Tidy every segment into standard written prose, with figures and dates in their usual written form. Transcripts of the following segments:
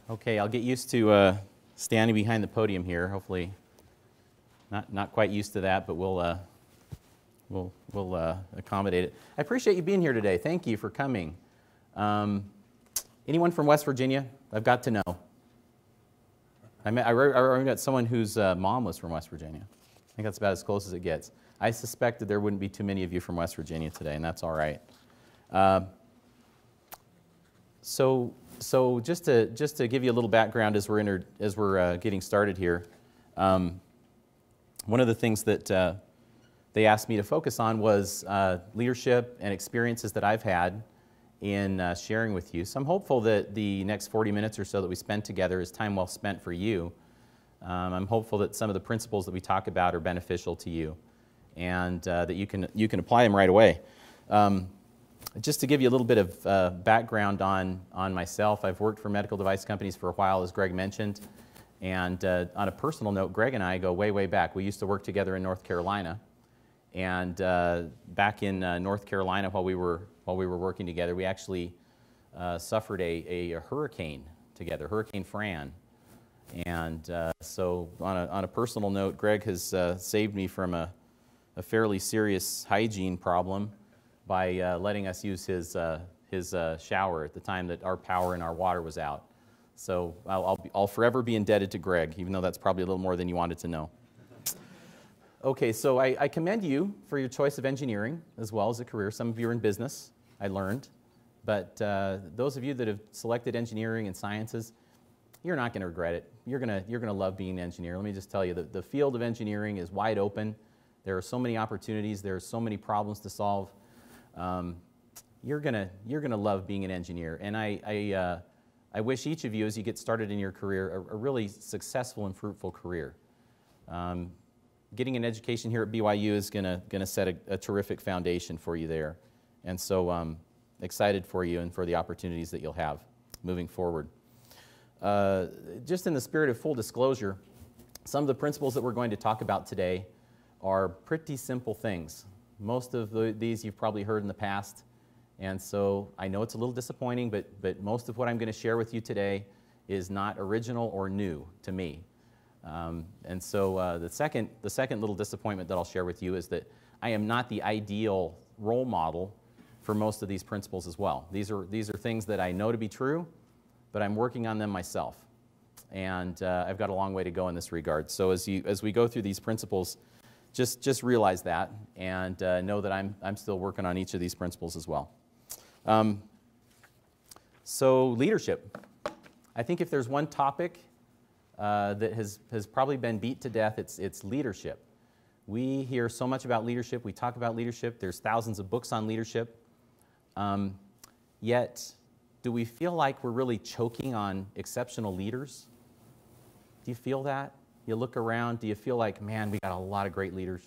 Okay, I'll get used to standing behind the podium here. Hopefully, not quite used to that, but we'll accommodate it. I appreciate you being here today. Thank you for coming. Anyone from West Virginia? I've got to know. I met someone whose mom was from West Virginia. I think that's about as close as it gets. I suspected there wouldn't be too many of you from West Virginia today, and that's all right. So just to give you a little background as we're getting started here, one of the things that they asked me to focus on was leadership and experiences that I've had in sharing with you. So I'm hopeful that the next 40 minutes or so that we spend together is time well spent for you. I'm hopeful that some of the principles that we talk about are beneficial to you, and that you can apply them right away. Just to give you a little bit of background on myself, I've worked for medical device companies for a while, as Greg mentioned. And on a personal note, Greg and I go way, way back. We used to work together in North Carolina. And back in North Carolina, while we were working together, we actually suffered a hurricane together, Hurricane Fran. And so on a personal note, Greg has saved me from a fairly serious hygiene problem by letting us use his shower at the time that our power and our water was out. So I'll forever be indebted to Greg, even though that's probably a little more than you wanted to know. Okay, so I commend you for your choice of engineering as well as a career. Some of you are in business, I learned. But those of you that have selected engineering and sciences, you're not going to regret it. You're going to love being an engineer. Let me just tell you, the field of engineering is wide open. There are so many opportunities. There are so many problems to solve. You're gonna love being an engineer, and I wish each of you, as you get started in your career, a really successful and fruitful career. Getting an education here at BYU is gonna set a terrific foundation for you there, and so excited for you and for the opportunities that you'll have moving forward. Just in the spirit of full disclosure, some of the principles that we're going to talk about today are pretty simple things. Most of these you've probably heard in the past, and so I know it's a little disappointing, but most of what I'm going to share with you today is not original or new to me. And so the second little disappointment that I'll share with you is that I am not the ideal role model for most of these principles as well. These are things that I know to be true, but I'm working on them myself, and I've got a long way to go in this regard. So as we go through these principles, just realize that, and know that I'm still working on each of these principles as well. So leadership. I think if there's one topic that has probably been beat to death, it's leadership. We hear so much about leadership. We talk about leadership. There's thousands of books on leadership. Yet, do we feel like we're really choking on exceptional leaders? Do you feel that? You look around, do you feel like, man, we got a lot of great leaders?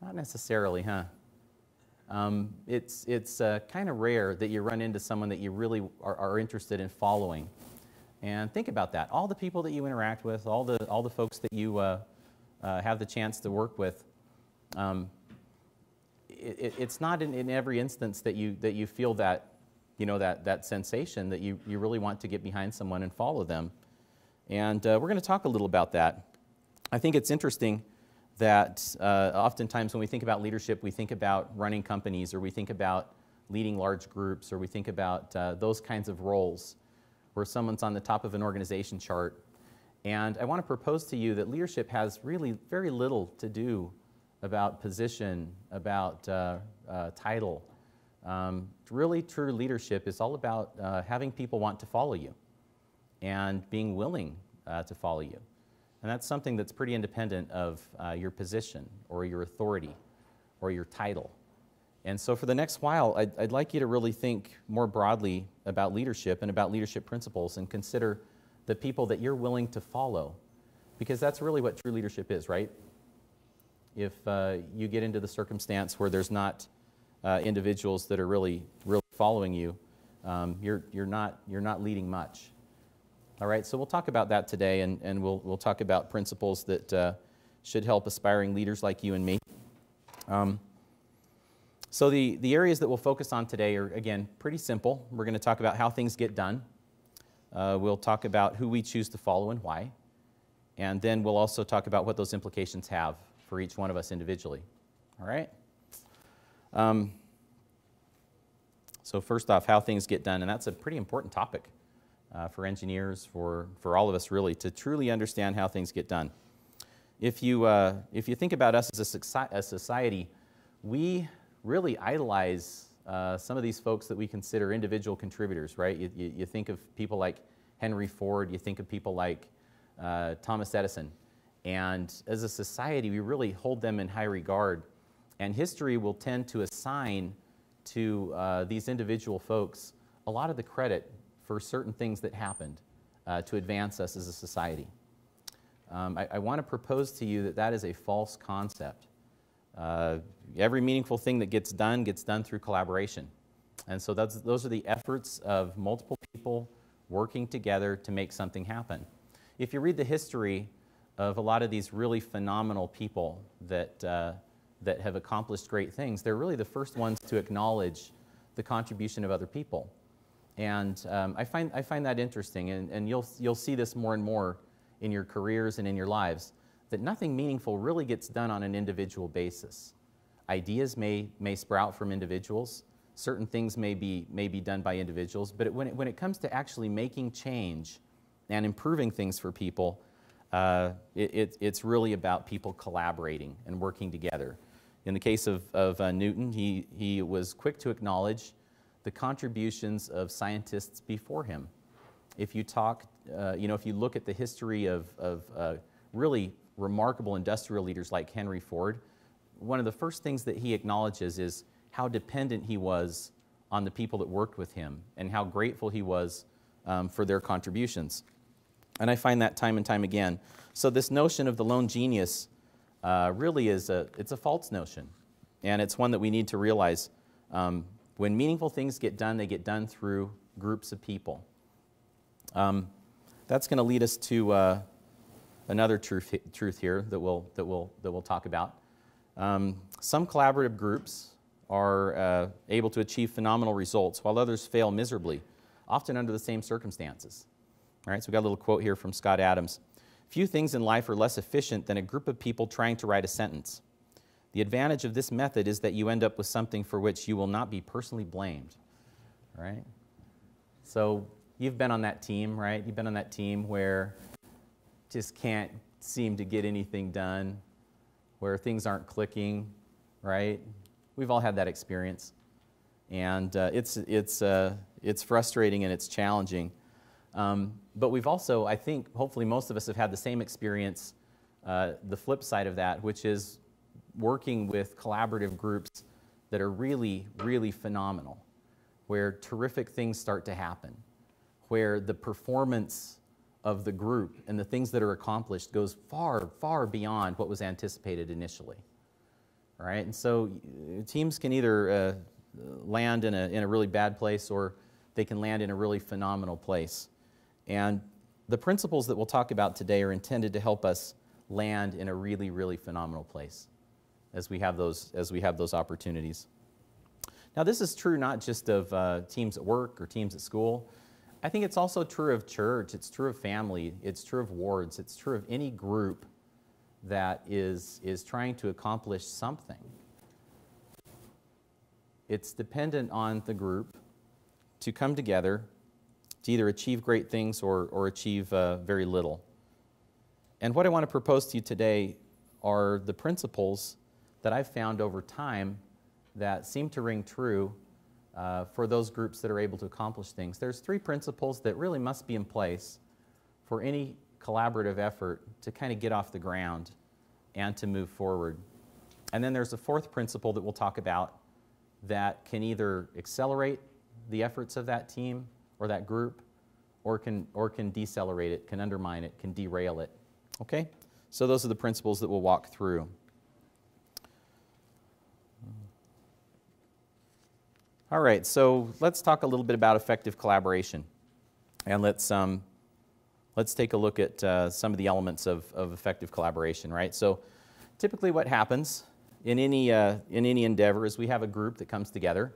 Not necessarily, huh? It's kind of rare that you run into someone that you really are interested in following. And think about that. All the people that you interact with, all the folks that you have the chance to work with, it's not in every instance that you feel that, that sensation that you really want to get behind someone and follow them. And we're going to talk a little about that. I think it's interesting that oftentimes when we think about leadership, we think about running companies, or we think about leading large groups, or we think about those kinds of roles where someone's on the top of an organization chart. And I want to propose to you that leadership has really very little to do about position, about title. Really true leadership is all about having people want to follow you and being willing to follow you. And that's something that's pretty independent of your position or your authority or your title. And so for the next while, I'd like you to really think more broadly about leadership and about leadership principles, and consider the people that you're willing to follow, because that's really what true leadership is, right? If you get into the circumstance where there's not individuals that are really following you, you're not leading much. All right, so we'll talk about that today, and we'll talk about principles that should help aspiring leaders like you and me. So the areas that we'll focus on today are, again, pretty simple. We're going to talk about how things get done. We'll talk about who we choose to follow and why. And then we'll also talk about what those implications have for each one of us individually. All right? So first off, how things get done. And that's a pretty important topic for engineers, for all of us really, to truly understand how things get done. If you think about us as a society, we really idolize some of these folks that we consider individual contributors, right? You think of people like Henry Ford, you think of people like Thomas Edison, and as a society, we really hold them in high regard, and history will tend to assign to these individual folks a lot of the credit for certain things that happened to advance us as a society. I want to propose to you that that is a false concept. Every meaningful thing that gets done through collaboration. And so those are the efforts of multiple people working together to make something happen. If you read the history of a lot of these really phenomenal people that have accomplished great things, they're really the first ones to acknowledge the contribution of other people. And I find that interesting, and you'll see this more and more in your careers and in your lives, that nothing meaningful really gets done on an individual basis. Ideas may sprout from individuals, certain things may be done by individuals, but when it comes to actually making change and improving things for people, it's really about people collaborating and working together. In the case of Newton, he was quick to acknowledge the contributions of scientists before him. If you talk, if you look at the history of really remarkable industrial leaders like Henry Ford, one of the first things that he acknowledges is how dependent he was on the people that worked with him and how grateful he was for their contributions. And I find that time and time again. So this notion of the lone genius really it's a false notion. And it's one that we need to realize. When meaningful things get done, they get done through groups of people. That's going to lead us to another truth here that we'll talk about. Some collaborative groups are able to achieve phenomenal results, while others fail miserably, often under the same circumstances. All right, so we've got a little quote here from Scott Adams. Few things in life are less efficient than a group of people trying to write a sentence. The advantage of this method is that you end up with something for which you will not be personally blamed. All right? So you've been on that team, right? You've been on that team where just can't seem to get anything done, where things aren't clicking, right? We've all had that experience. And it's frustrating and it's challenging. But we've also, I think, hopefully most of us have had the same experience, the flip side of that, which is working with collaborative groups that are really, really phenomenal, where terrific things start to happen, where the performance of the group and the things that are accomplished goes far, far beyond what was anticipated initially. All right, and so teams can either land in a really bad place, or they can land in a really phenomenal place. And the principles that we'll talk about today are intended to help us land in a really, really phenomenal place as we have those opportunities. Now, this is true not just of teams at work or teams at school. I think it's also true of church, it's true of family, it's true of wards, it's true of any group that is trying to accomplish something. It's dependent on the group to come together to either achieve great things or achieve very little. And what I want to propose to you today are the principles that I've found over time that seem to ring true for those groups that are able to accomplish things. There's three principles that really must be in place for any collaborative effort to kind of get off the ground and to move forward. And then there's a fourth principle that we'll talk about that can either accelerate the efforts of that team or that group, or can decelerate it, can undermine it, can derail it. Okay? So those are the principles that we'll walk through. All right, so let's talk a little bit about effective collaboration. And let's take a look at some of the elements of effective collaboration, right? So typically what happens in any endeavor is we have a group that comes together,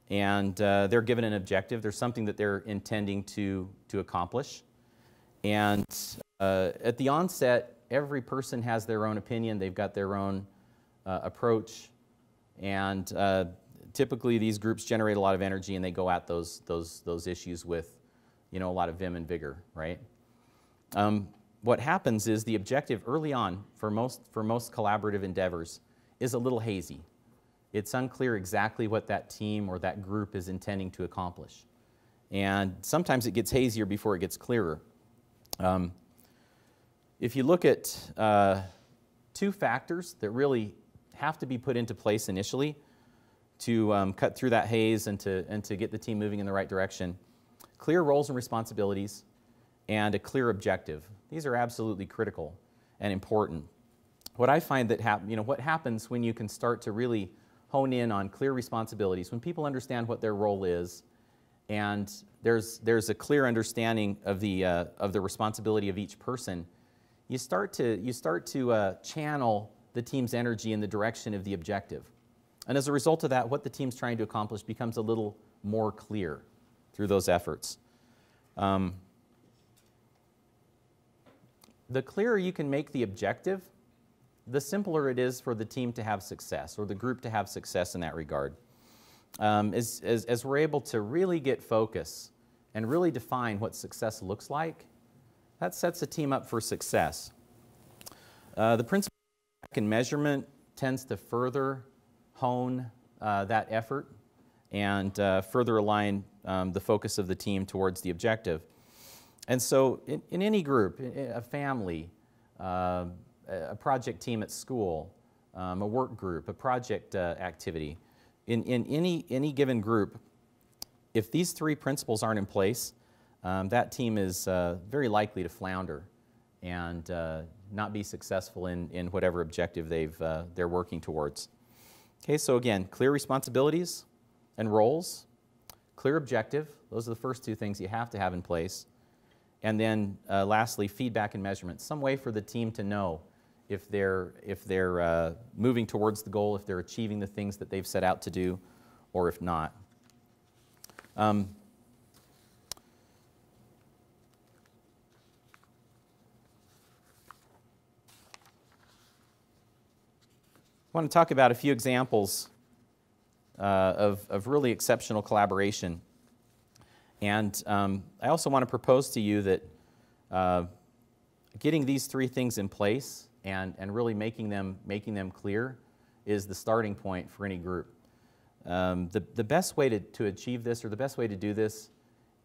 and they're given an objective. There's something that they're intending to accomplish. And at the onset, every person has their own opinion. They've got their own approach, and typically these groups generate a lot of energy, and they go at those issues with, a lot of vim and vigor, right? What happens is the objective early on for most collaborative endeavors is a little hazy. It's unclear exactly what that team or that group is intending to accomplish. And sometimes it gets hazier before it gets clearer. If you look at two factors that really have to be put into place initially to cut through that haze and to get the team moving in the right direction, clear roles and responsibilities and a clear objective. These are absolutely critical and important. What I find that what happens when you can start to really hone in on clear responsibilities, when people understand what their role is, and there's a clear understanding of the responsibility of each person, you start to channel the team's energy in the direction of the objective. And as a result of that, what the team's trying to accomplish becomes a little more clear through those efforts. The clearer you can make the objective, the simpler it is for the team to have success, or the group to have success in that regard. As we're able to really get focus and really define what success looks like, that sets a team up for success. The principle of measurement tends to further hone that effort and further align the focus of the team towards the objective. And so in any group, a family, a project team at school, a work group, a project activity, in any given group, if these three principles aren't in place, that team is very likely to flounder and not be successful in whatever objective they're working towards. Okay, so again, clear responsibilities and roles, clear objective, those are the first two things you have to have in place. And then lastly, feedback and measurement, some way for the team to know if they're moving towards the goal, if they're achieving the things that they've set out to do, or if not. I want to talk about a few examples of really exceptional collaboration. And I also want to propose to you that getting these three things in place and really making them clear is the starting point for any group. The best way to achieve this, or the best way to do this,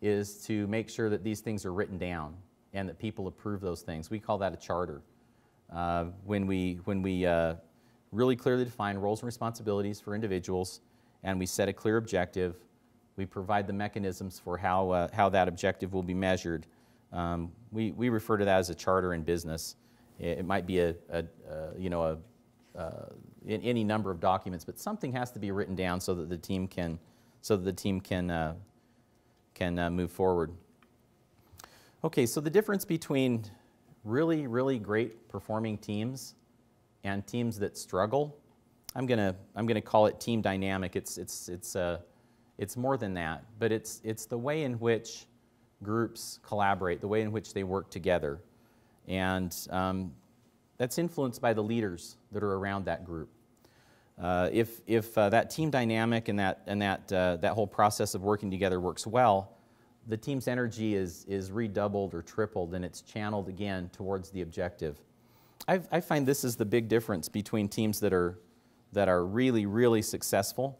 is to make sure that these things are written down and that people approve those things. We call that a charter. When we really clearly define roles and responsibilities for individuals, and we set a clear objective, we provide the mechanisms for how that objective will be measured. We refer to that as a charter in business. It might be any number of documents, but something has to be written down so that the team can move forward. Okay, so the difference between really great performing teams and teams that struggle, I'm gonna call it team dynamic. It's more than that, but it's the way in which groups collaborate, the way in which they work together, and that's influenced by the leaders that are around that group. If that team dynamic and that whole process of working together works well, the team's energy is redoubled or tripled, and it's channeled again towards the objective. I find this is the big difference between teams that are really successful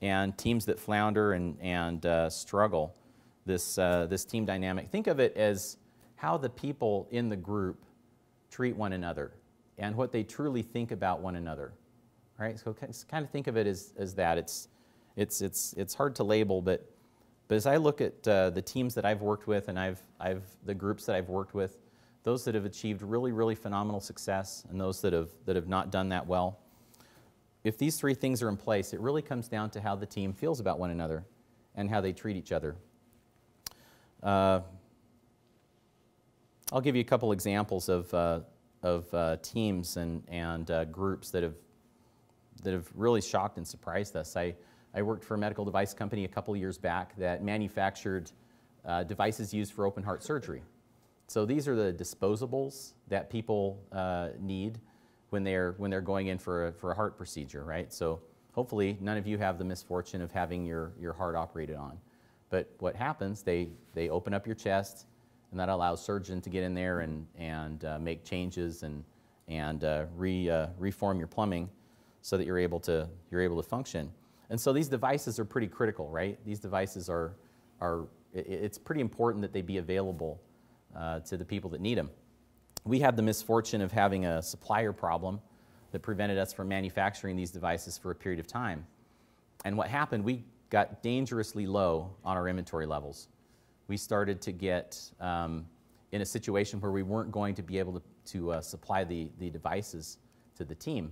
and teams that flounder and struggle. This team dynamic. Think of it as how the people in the group treat one another and what they truly think about one another. Right? So kind of think of it as that. It's hard to label, but as I look at the teams that I've worked with and the groups that I've worked with, those that have achieved really phenomenal success and those that have not done that well, if these three things are in place, it really comes down to how the team feels about one another and how they treat each other. I'll give you a couple examples of teams and groups that have really shocked and surprised us. I I worked for a medical device company a couple years back that manufactured devices used for open heart surgery. So these are the disposables that people need when they're going in for a heart procedure, right? So hopefully none of you have the misfortune of having your heart operated on. But what happens, they open up your chest, and that allows surgeon to get in there and make changes and reform your plumbing so that you're able to function. And so these devices are pretty critical, right? These devices it's pretty important that they be available to the people that need them. We had the misfortune of having a supplier problem that prevented us from manufacturing these devices for a period of time. And what happened, we got dangerously low on our inventory levels. We started to get in a situation where we weren't going to be able to supply the devices to the team.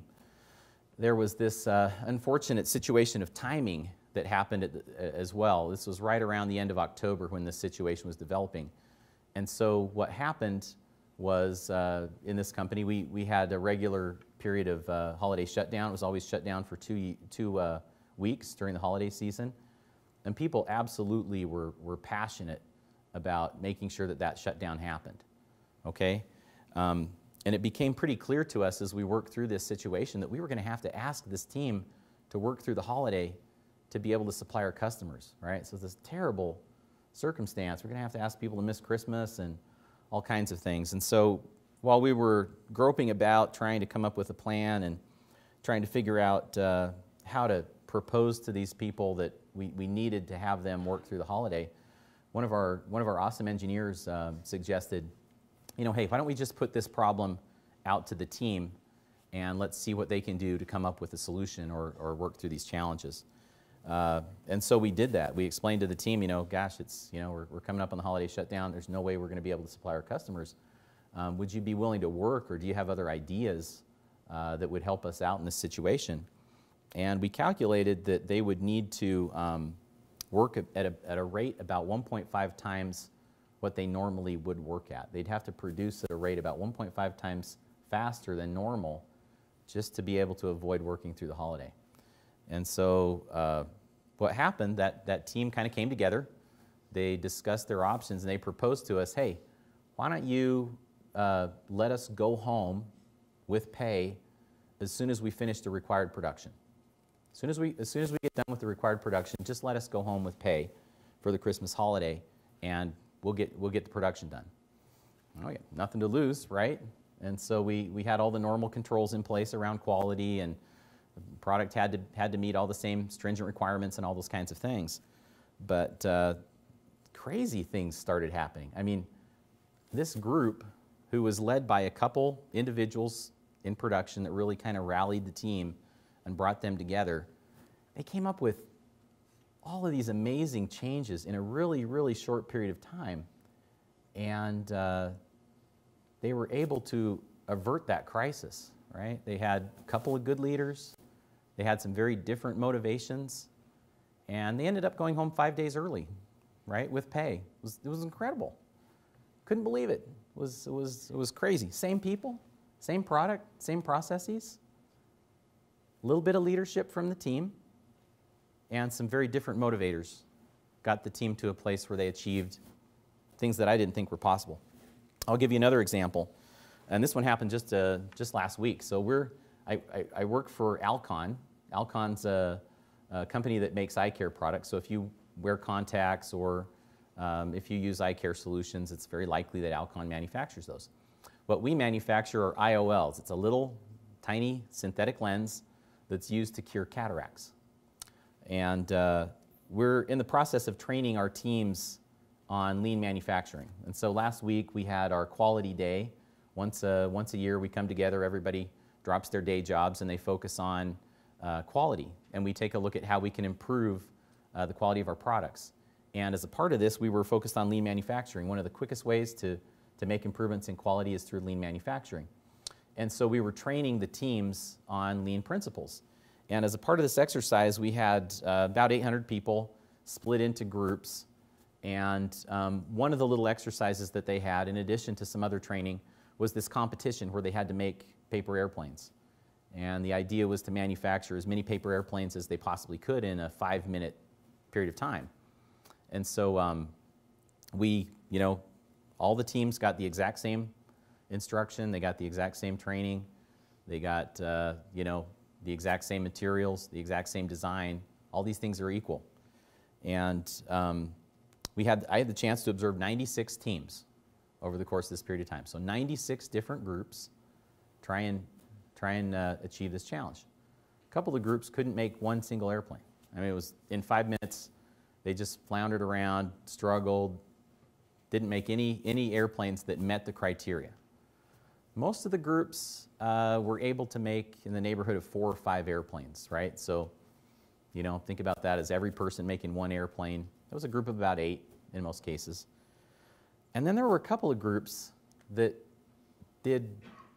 There was this unfortunate situation of timing that happened as well. This was right around the end of October when this situation was developing. And so what happened was in this company, we had a regular period of holiday shutdown. It was always shut down for two weeks during the holiday season. And people absolutely were passionate about making sure that shutdown happened, okay? And it became pretty clear to us as we worked through this situation that we were going to have to ask this team to work through the holiday to be able to supply our customers, right? So this terrible circumstance, we're going to have to ask people to miss Christmas and all kinds of things. And so while we were groping about trying to come up with a plan and trying to figure out how to propose to these people that we needed to have them work through the holiday, one of our awesome engineers suggested, you know, hey, why don't we just put this problem out to the team and let's see what they can do to come up with a solution or work through these challenges. And so we did that. We explained to the team, you know, gosh, we're coming up on the holiday shutdown. There's no way we're going to be able to supply our customers. Would you be willing to work, or do you have other ideas that would help us out in this situation? And we calculated that they would need to work at a rate about 1.5 times what they normally would work at. They'd have to produce at a rate about 1.5 times faster than normal just to be able to avoid working through the holiday. And so what happened, that team kind of came together. They discussed their options, and they proposed to us, hey, why don't you let us go home with pay as soon as we finish the required production. As soon as we get done with the required production, just let us go home with pay for the Christmas holiday, and we'll get the production done. Oh yeah, nothing to lose, right? And so we had all the normal controls in place around quality, and the product had to meet all the same stringent requirements and all those kinds of things. But crazy things started happening. I mean, this group, who was led by a couple individuals in production that really kind of rallied the team and brought them together, they came up with all of these amazing changes in a really, really short period of time. And they were able to avert that crisis, right? They had a couple of good leaders. They had some very different motivations. And they ended up going home 5 days early, right, with pay. It was incredible. Couldn't believe it. It was crazy. Same people, same product, same processes. A little bit of leadership from the team, and some very different motivators got the team to a place where they achieved things that I didn't think were possible. I'll give you another example, and this one happened just last week. So I work for Alcon. Alcon's a company that makes eye care products. So if you wear contacts or if you use eye care solutions, it's very likely that Alcon manufactures those. What we manufacture are IOLs. It's a little tiny synthetic lens that's used to cure cataracts. And we're in the process of training our teams on lean manufacturing. And so last week we had our quality day. Once a year we come together, everybody drops their day jobs and they focus on quality. And we take a look at how we can improve the quality of our products. And as a part of this, we were focused on lean manufacturing. One of the quickest ways to make improvements in quality is through lean manufacturing. And so we were training the teams on lean principles. And as a part of this exercise, we had about 800 people split into groups. And one of the little exercises that they had, in addition to some other training, was this competition where they had to make paper airplanes. And the idea was to manufacture as many paper airplanes as they possibly could in a 5-minute period of time. And so all the teams got the exact same instruction, they got the exact same training, they got, the exact same materials, the exact same design. All these things are equal. And I had the chance to observe 96 teams over the course of this period of time. So 96 different groups try and achieve this challenge. A couple of groups couldn't make one single airplane. I mean, it was in 5 minutes, they just floundered around, struggled, didn't make any airplanes that met the criteria. Most of the groups were able to make in the neighborhood of 4 or 5 airplanes, right? So, think about that as every person making one airplane. That was a group of about 8 in most cases. And then there were a couple of groups that did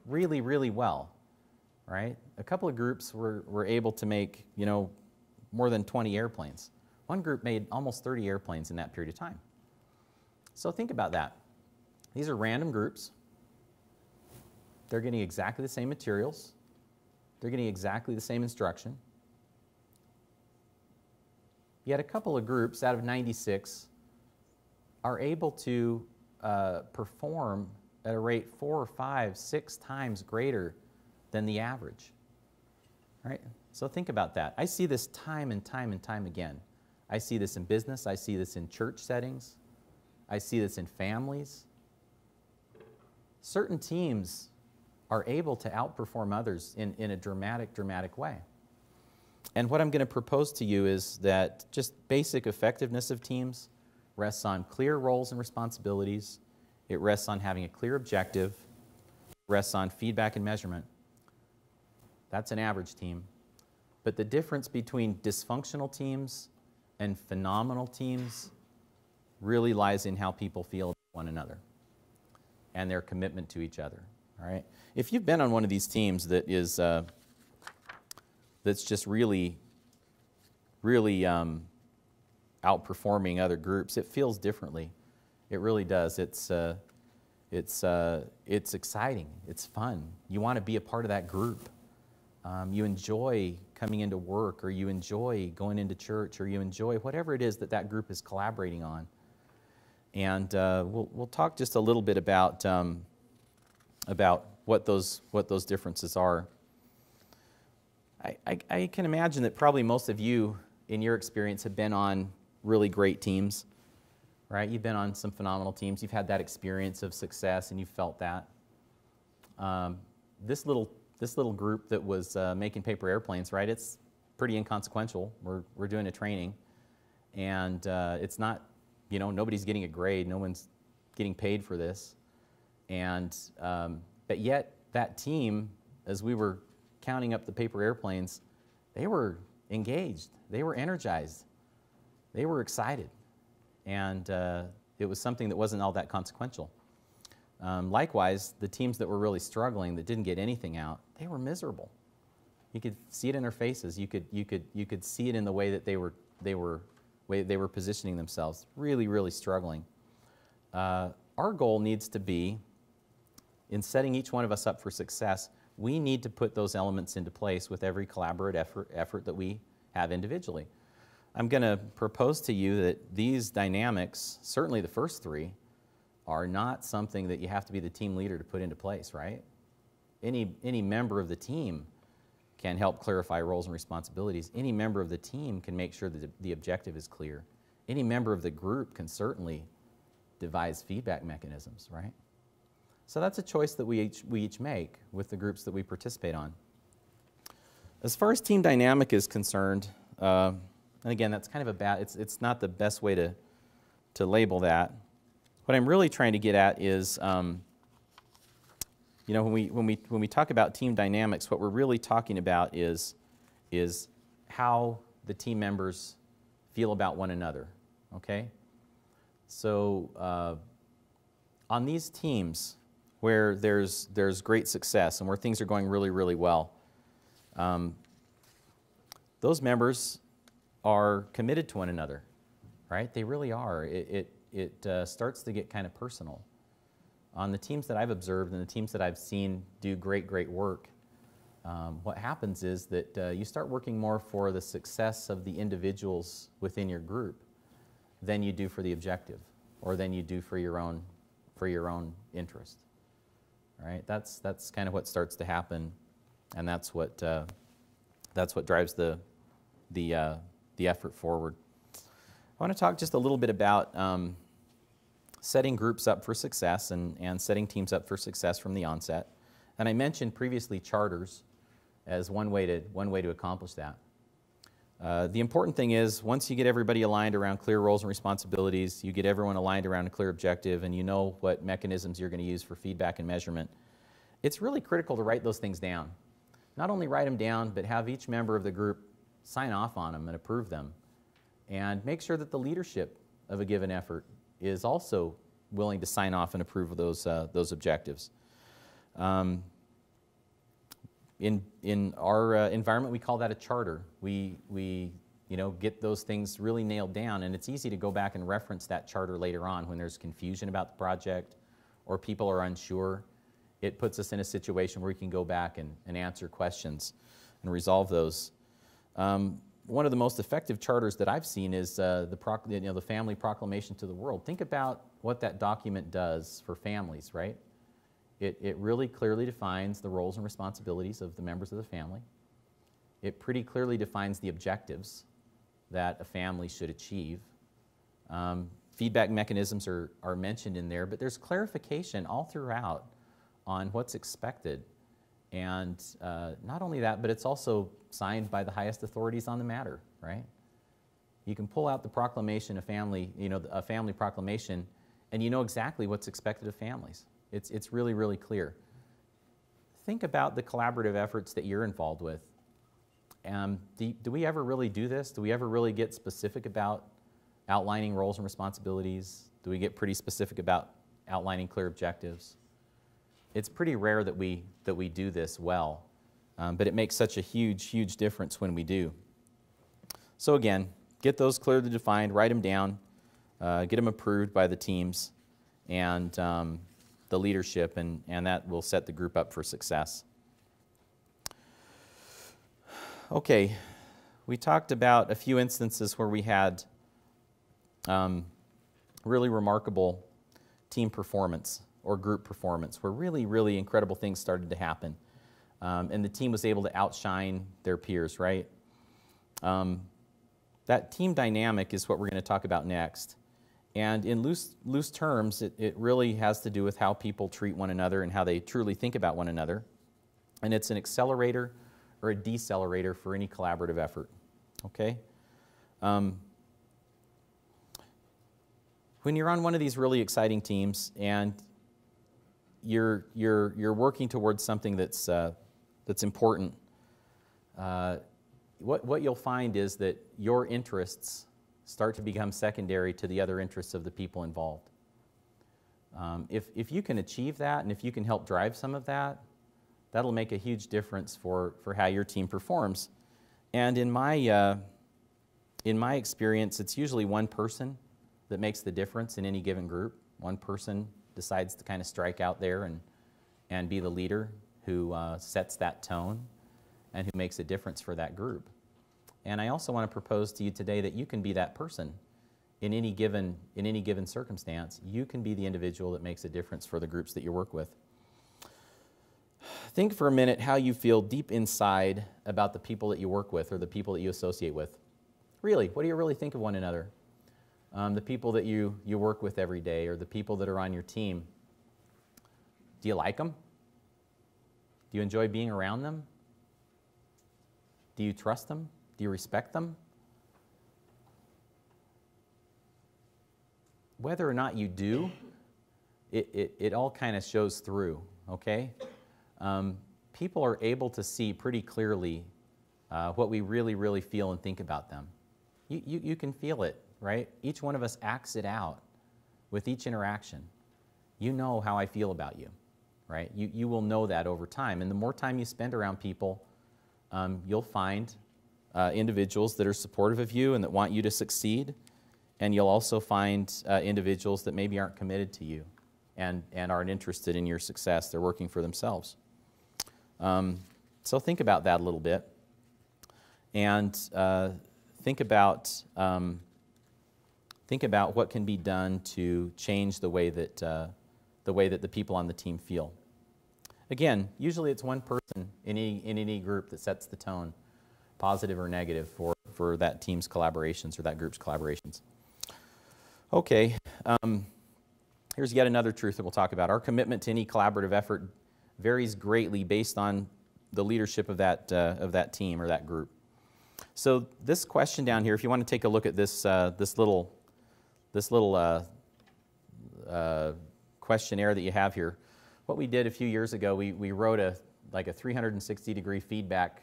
really, really well, right? A couple of groups were able to make, more than 20 airplanes. One group made almost 30 airplanes in that period of time. So think about that. These are random groups. They're getting exactly the same materials. They're getting exactly the same instruction. Yet a couple of groups out of 96 are able to perform at a rate 4 or 5, 6 times greater than the average. Right? So think about that. I see this time and time and time again. I see this in business. I see this in church settings. I see this in families. Certain teams are able to outperform others in a dramatic way. And what I'm going to propose to you is that just basic effectiveness of teams rests on clear roles and responsibilities. It rests on having a clear objective. It rests on feedback and measurement. That's an average team. But the difference between dysfunctional teams and phenomenal teams really lies in how people feel about one another and their commitment to each other. All right? If you've been on one of these teams that is that's just really outperforming other groups, it feels differently. It really does. It's exciting. It's fun. You want to be a part of that group. You enjoy coming into work, or you enjoy going into church, or you enjoy whatever it is that group is collaborating on. And we'll talk just a little bit about what those differences are. I can imagine that probably most of you, in your experience, have been on really great teams, right? You've been on some phenomenal teams. You've had that experience of success, and you felt that. This little group that was making paper airplanes, right? It's pretty inconsequential. We're doing a training, and it's not, nobody's getting a grade. No one's getting paid for this, and but yet that team, as we were counting up the paper airplanes, they were engaged. They were energized. They were excited, and it was something that wasn't all that consequential. Likewise, the teams that were really struggling, that didn't get anything out, they were miserable. You could see it in their faces. You could see it in the way that they were positioning themselves. Really, really struggling. Our goal needs to be, in setting each one of us up for success, we need to put those elements into place with every collaborative effort that we have individually. I'm going to propose to you that these dynamics, certainly the first 3, are not something that you have to be the team leader to put into place, right? Any member of the team can help clarify roles and responsibilities. Any member of the team can make sure that the objective is clear. Any member of the group can certainly devise feedback mechanisms, right? So that's a choice that we each make with the groups that we participate on. As far as team dynamic is concerned, and again, that's kind of it's not the best way to label that. What I'm really trying to get at is, when we talk about team dynamics, what we're really talking about is how the team members feel about one another. Okay, so on these teams where there's great success and where things are going really, really well, those members are committed to one another, right? They really are. It starts to get kind of personal. On the teams that I've observed and the teams that I've seen do great work, what happens is that you start working more for the success of the individuals within your group than you do for the objective, or than you do for your own interest. All right, that's kind of what starts to happen, and that's what drives the effort forward. I want to talk just a little bit about setting groups up for success and setting teams up for success from the onset. And I mentioned previously charters as one way to accomplish that. The important thing is, once you get everybody aligned around clear roles and responsibilities, you get everyone aligned around a clear objective, and you know what mechanisms you're going to use for feedback and measurement, it's really critical to write those things down. Not only write them down, but have each member of the group sign off on them and approve them. And make sure that the leadership of a given effort is also willing to sign off and approve of those objectives. In our environment, we call that a charter. We get those things really nailed down, and it's easy to go back and reference that charter later on when there's confusion about the project or people are unsure. It puts us in a situation where we can go back and answer questions and resolve those. One of the most effective charters that I've seen is the Family Proclamation to the World. Think about what that document does for families, right? It really clearly defines the roles and responsibilities of the members of the family. It pretty clearly defines the objectives that a family should achieve. Feedback mechanisms are mentioned in there, but there's clarification all throughout on what's expected. And not only that, but it's also signed by the highest authorities on the matter, right? You can pull out the proclamation, a family proclamation, and you know exactly what's expected of families. It's really, really clear. Think about the collaborative efforts that you're involved with. Do we ever really do this? Do we ever really get specific about outlining roles and responsibilities? Do we get pretty specific about outlining clear objectives? It's pretty rare that we do this well, but it makes such a huge, huge difference when we do. So again, get those clearly defined, write them down, get them approved by the teams and the leadership, and that will set the group up for success. Okay, we talked about a few instances where we had really remarkable team performance or group performance, where really, really incredible things started to happen. And the team was able to outshine their peers, right? That team dynamic is what we're going to talk about next. And in loose terms, it really has to do with how people treat one another and how they truly think about one another. And it's an accelerator or a decelerator for any collaborative effort, okay? When you're on one of these really exciting teams and you're working towards something that's important, what you'll find is that your interests start to become secondary to the other interests of the people involved. If you can achieve that, and if you can help drive some of that, that'll make a huge difference for how your team performs. And in my experience, it's usually one person that makes the difference in any given group. One person decides to kind of strike out there and be the leader who sets that tone and who makes a difference for that group. And I also want to propose to you today that you can be that person in any given circumstance. You can be the individual that makes a difference for the groups that you work with. Think for a minute how you feel deep inside about the people that you work with or the people that you associate with. Really, what do you really think of one another? The people that you work with every day, or the people that are on your team. Do you like them? Do you enjoy being around them? Do you trust them? Do you respect them? Whether or not you do, it all kind of shows through, okay? People are able to see pretty clearly what we really, really feel and think about them. You can feel it, right? Each one of us acts it out with each interaction. You know how I feel about you, right? You will know that over time. And the more time you spend around people, you'll find individuals that are supportive of you and that want you to succeed. And you'll also find individuals that maybe aren't committed to you and aren't interested in your success. They're working for themselves. So think about that a little bit, and think about what can be done to change the way that the people on the team feel. Again, usually it's one person in any group that sets the tone, positive or negative, for that team's collaborations or that group's collaborations. Okay, here's yet another truth that we'll talk about. Our commitment to any collaborative effort varies greatly based on the leadership of that team or that group. So this question down here, if you want to take a look at this little questionnaire that you have here, what we did a few years ago, we wrote a 360-degree feedback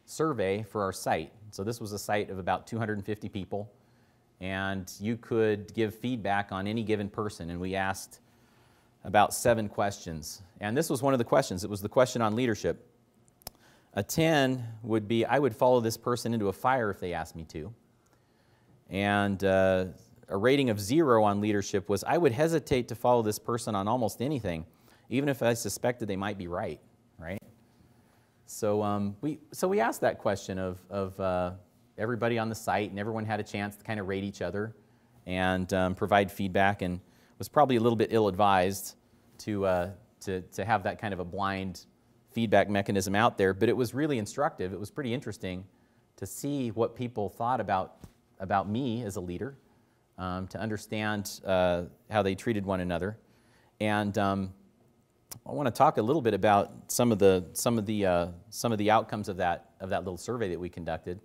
survey for our site. So this was a site of about 250 people, and you could give feedback on any given person, and we asked about 7 questions. And this was one of the questions. It was the question on leadership. A 10 would be, I would follow this person into a fire if they asked me to. And a rating of 0 on leadership was, I would hesitate to follow this person on almost anything, even if I suspected they might be right? So we asked that question of everybody on the site, and everyone had a chance to kind of rate each other and provide feedback, and was probably a little bit ill-advised to have that kind of a blind feedback mechanism out there, but it was really instructive. It was pretty interesting to see what people thought about me as a leader, to understand how they treated one another. And I want to talk a little bit about some of the outcomes of that little survey that we conducted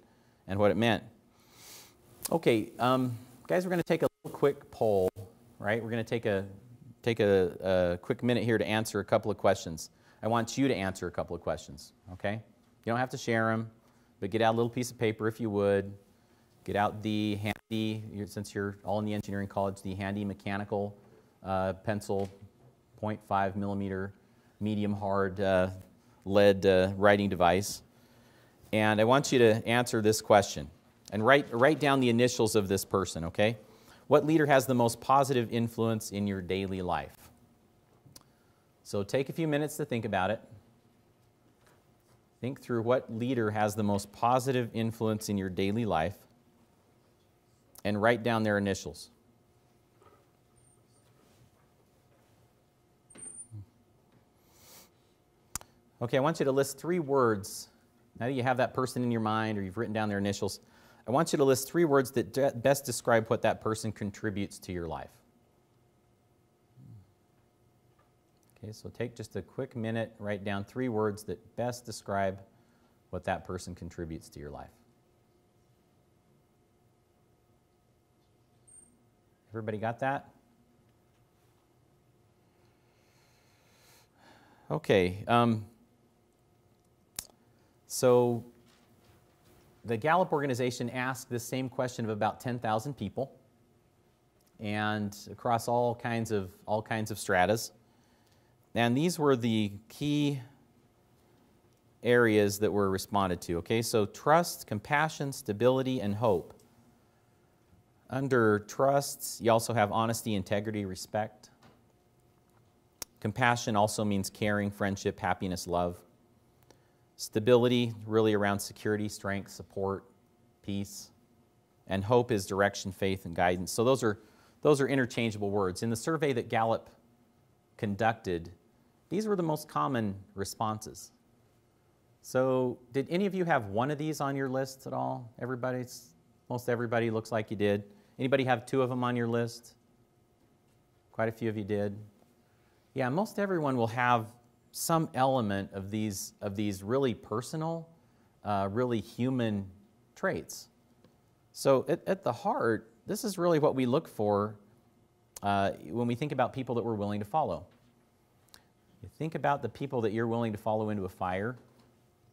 and what it meant. Okay, guys, we're going to take a little quick poll, right? We're going to take a quick minute here to answer a couple of questions. I want you to answer a couple of questions, okay? You don't have to share them, but get out a little piece of paper if you would. Get out the handy, since you're all in the engineering college, the handy mechanical pencil, 0.5 millimeter medium hard lead writing device. And I want you to answer this question. And write down the initials of this person, okay? What leader has the most positive influence in your daily life? So take a few minutes to think about it. Think through what leader has the most positive influence in your daily life, and write down their initials. Okay, I want you to list 3 words. Now that you have that person in your mind or you've written down their initials, I want you to list 3 words that best describe what that person contributes to your life. Okay, so take just a quick minute, write down 3 words that best describe what that person contributes to your life. Everybody got that? Okay, so the Gallup organization asked this same question of about 10,000 people, and across all kinds of stratas. And these were the key areas that were responded to. Okay, so trust, compassion, stability, and hope. Under trust, you also have honesty, integrity, respect. Compassion also means caring, friendship, happiness, love. Stability, really around security, strength, support, peace. And hope is direction, faith, and guidance. So those are interchangeable words. In the survey that Gallup conducted, these were the most common responses. So did any of you have one of these on your list at all? Most everybody looks like you did. Anybody have 2 of them on your list? Quite a few of you did. Yeah, most everyone will have some element of these really personal, really human traits. So at the heart, this is really what we look for when we think about people that we're willing to follow. You think about the people that you're willing to follow into a fire.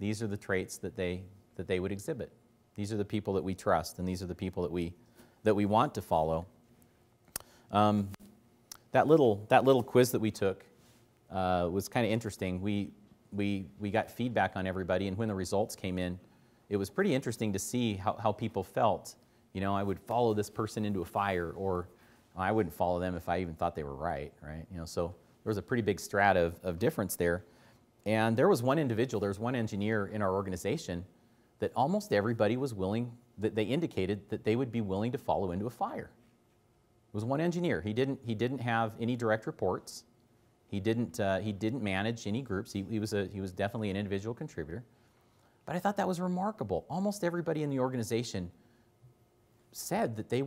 These are the traits that they would exhibit. These are the people that we trust, and these are the people that we want to follow. That little quiz that we took was kind of interesting. We got feedback on everybody, and when the results came in, it was pretty interesting to see how people felt. You know, I would follow this person into a fire, or I wouldn't follow them if I even thought they were right? You know, so there was a pretty big strata of difference there. And there was one individual, there was one engineer in our organization that almost everybody was willing, that they indicated that they would be willing to follow into a fire. It was one engineer. He didn't have any direct reports. He didn't manage any groups. He was definitely an individual contributor. But I thought that was remarkable. Almost everybody in the organization said that they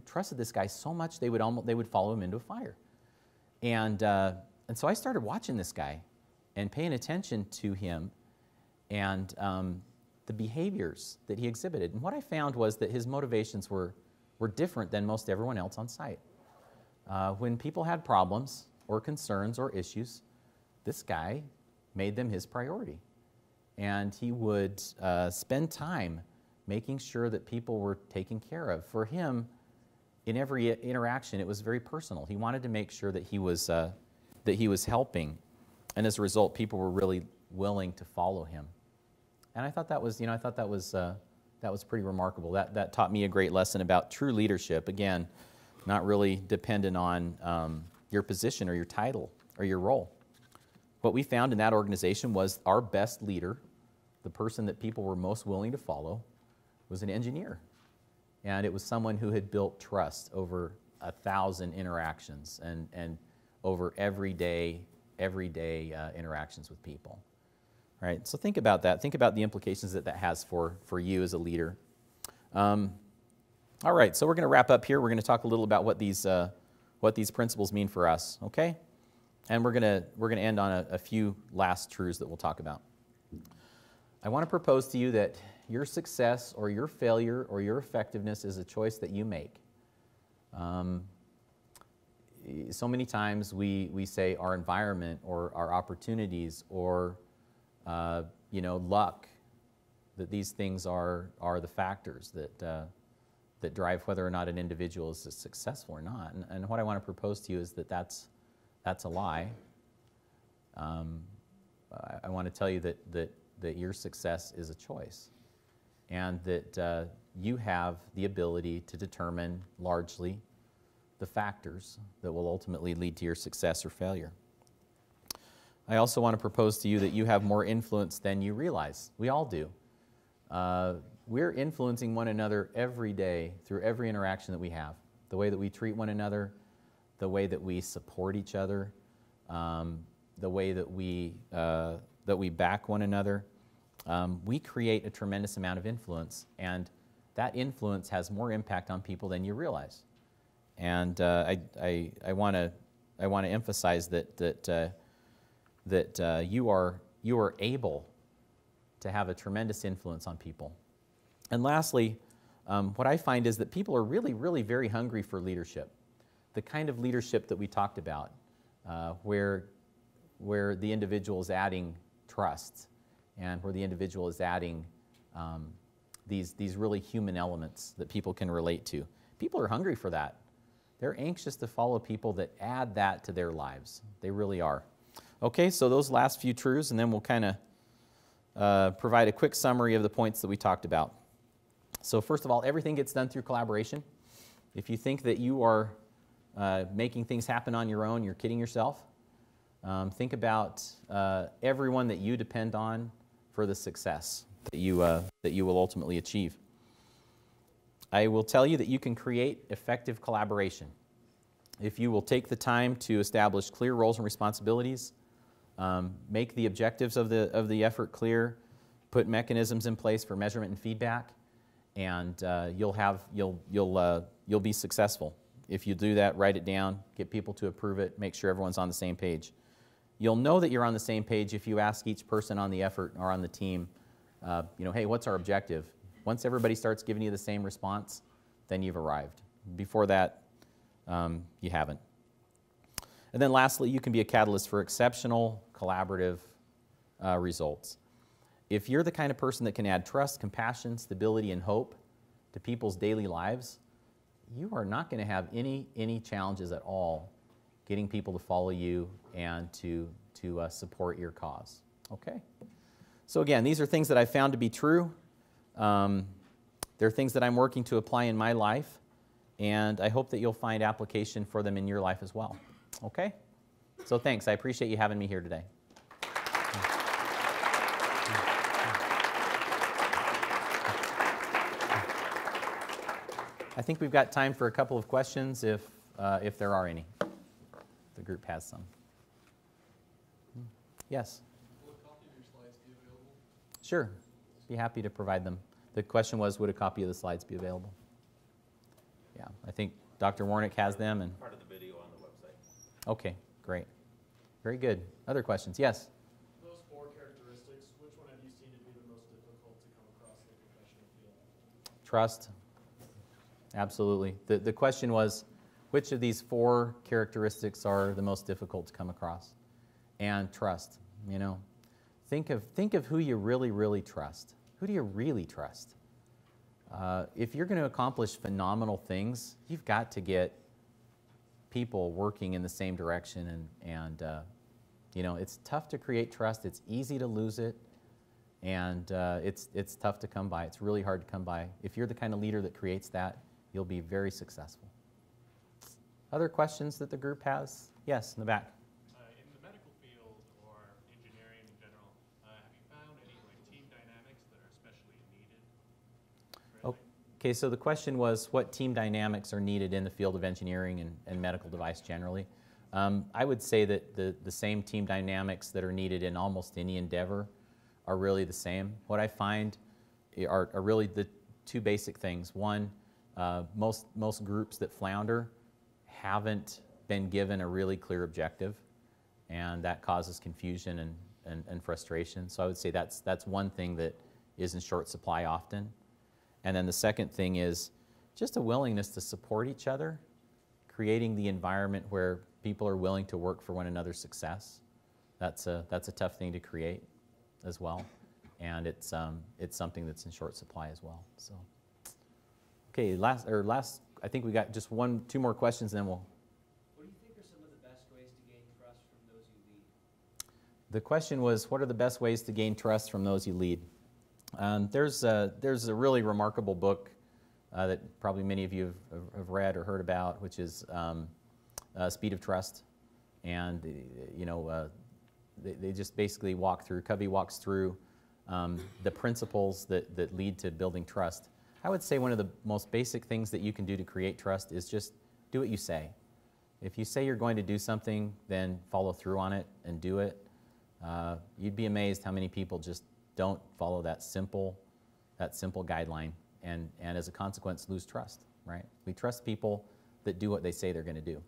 trusted this guy so much they would follow him into a fire. And so I started watching this guy and paying attention to him and the behaviors that he exhibited. And what I found was that his motivations were different than most everyone else on site. When people had problems or concerns or issues, this guy made them his priority. And he would spend time making sure that people were taken care of. For him, in every interaction, it was very personal. He wanted to make sure that he was helping, and as a result, people were really willing to follow him. And I thought that was, that was pretty remarkable. That taught me a great lesson about true leadership. Again, not really dependent on your position or your title or your role. What we found in that organization was our best leader, the person that people were most willing to follow, was an engineer. And it was someone who had built trust over 1,000 interactions and over everyday interactions with people. Right? So think about that. Think about the implications that has for you as a leader. All right, so we're going to wrap up here. We're going to talk a little about what these principles mean for us, okay? And we're going to end on a few last truths that we'll talk about. I want to propose to you that your success or your failure or your effectiveness is a choice that you make. So many times we say our environment or our opportunities or luck, that these things are the factors that drive whether or not an individual is successful or not. And what I want to propose to you is that that's a lie. I want to tell you that your success is a choice, and that you have the ability to determine largely the factors that will ultimately lead to your success or failure. I also want to propose to you that you have more influence than you realize. We all do. We're influencing one another every day through every interaction that we have. The way that we treat one another, the way that we support each other, the way that we back one another. We create a tremendous amount of influence, and that influence has more impact on people than you realize. And I want to emphasize that you are able to have a tremendous influence on people. And lastly, what I find is that people are really, really very hungry for leadership. The kind of leadership that we talked about, where the individual is adding trust and where the individual is adding these really human elements that people can relate to. People are hungry for that. They're anxious to follow people that add that to their lives. They really are. Okay, so those last few truths, and then we'll kind of provide a quick summary of the points that we talked about. So first of all, everything gets done through collaboration. If you think that you are making things happen on your own, you're kidding yourself. Think about everyone that you depend on for the success that you will ultimately achieve. I will tell you that you can create effective collaboration if you will take the time to establish clear roles and responsibilities, make the objectives of the effort clear, put mechanisms in place for measurement and feedback, and you'll be successful. If you do that, write it down, get people to approve it, make sure everyone's on the same page. You'll know that you're on the same page if you ask each person on the effort or on the team, hey, what's our objective? Once everybody starts giving you the same response, then you've arrived. Before that, you haven't. And then lastly, you can be a catalyst for exceptional collaborative results. If you're the kind of person that can add trust, compassion, stability, and hope to people's daily lives, you are not going to have any challenges at all getting people to follow you and to support your cause. Okay? So again, these are things that I found to be true. They're things that I'm working to apply in my life, and I hope that you'll find application for them in your life as well. Okay? So thanks. I appreciate you having me here today. I think we've got time for a couple of questions if there are any. The group has some. Yes? Will a copy of your slides be available? Sure. Be happy to provide them. The question was, would a copy of the slides be available? Yeah, I think Dr. Warnick has them. And part of the video on the website. okay, great. Very good. Other questions? Yes? Those 4 characteristics, which one have you seen to be the most difficult to come across in the professional field? Trust. Absolutely. The question was, which of these 4 characteristics are the most difficult to come across? And trust, you know. Think of who you really, really trust. Who do you really trust? If you're going to accomplish phenomenal things, you've got to get people working in the same direction. And you know, it's tough to create trust. It's easy to lose it. And it's tough to come by. It's really hard to come by. If you're the kind of leader that creates that, you'll be very successful. Other questions that the group has? Yes, in the back. In the medical field or engineering in general, have you found any team dynamics that are especially needed? Okay, so the question was what team dynamics are needed in the field of engineering and medical device generally. I would say that the same team dynamics that are needed in almost any endeavor are really the same. What I find are really the 2 basic things. One, most groups that flounder haven't been given a really clear objective, and that causes confusion and frustration. So I would say that's one thing that is in short supply often. And then the second thing is just a willingness to support each other, creating the environment where people are willing to work for one another's success. That's a tough thing to create as well, and it's something that's in short supply as well. So, okay, last. I think we got just 2 more questions, and then we'll. What do you think are some of the best ways to gain trust from those you lead? The question was, what are the best ways to gain trust from those you lead? There's a really remarkable book that probably many of you have read or heard about, which is Speed of Trust, and you know they just basically Covey walks through the principles that lead to building trust. I would say one of the most basic things that you can do to create trust is just do what you say. If you say you're going to do something, then follow through on it and do it. You'd be amazed how many people just don't follow that simple guideline, and as a consequence lose trust, right? We trust people that do what they say they're going to do.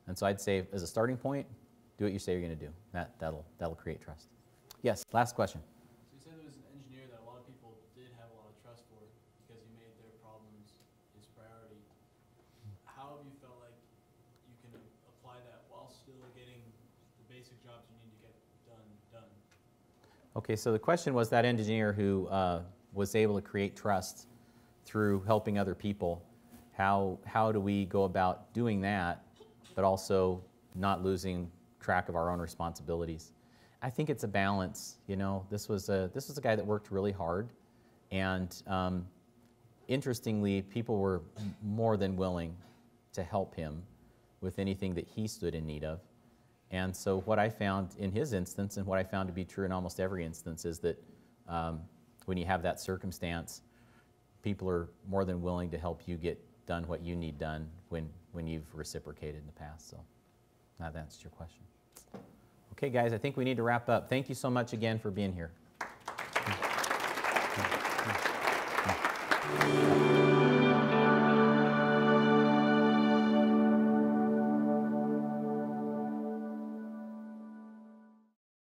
And so I'd say as a starting point, do what you say you're going to do. That'll create trust. Yes, last question. So you said there was an engineer that a lot of people did have a lot of trust for because he made their problems his priority. How have you felt like you can apply that while still getting the basic jobs you need to get done? Okay, so the question was that engineer who was able to create trust through helping other people, how do we go about doing that, but also not losing track of our own responsibilities? I think it's a balance. You know, this was a guy that worked really hard, and interestingly, people were more than willing to help him with anything that he stood in need of. And so what I found in his instance, and what I found to be true in almost every instance, is that when you have that circumstance, people are more than willing to help you get done what you need done when you've reciprocated in the past. So that answers your question. Okay, guys, I think we need to wrap up. Thank you so much again for being here.